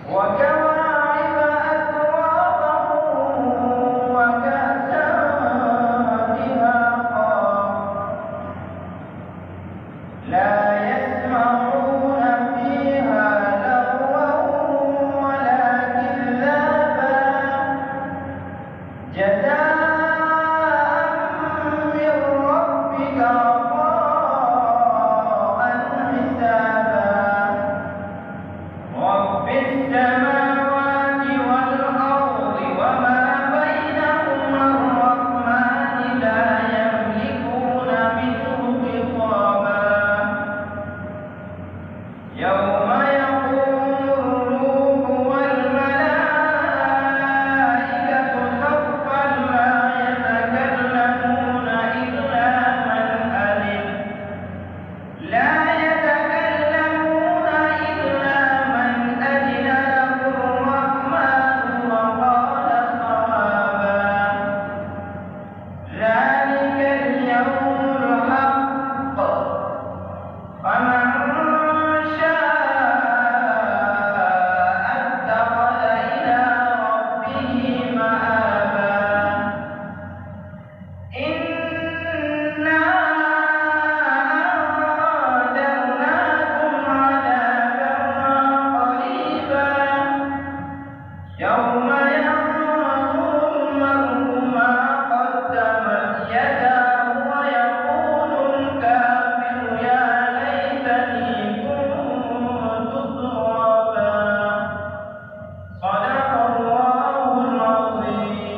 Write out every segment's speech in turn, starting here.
وكواعب أترابا وكأسا دهاقا لا يسمعون فيها لغوا ولا كذابا جزاء من ربك عطاء حسابا رب السماوات والأرض وما بينهما الرحمن لا يملكون منه خطابا يوم يقوم الروح والملائكة صفا لا يتكلمون إلا من أذن له الرحمن وقال صوابا ذلك اليوم الحق فمن شاء اتخذ إلى ربه مآبا إنا أنذرناكم عذابا قريبا يوم ينظر المرء ما قدمت يداه ويقول الكافر يا ليتني كنت ترابا صدق الله العظيم.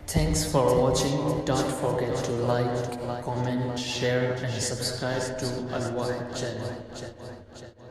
Thanks for watching. Don't forget to like, comment, share and subscribe to Al Wahid channel.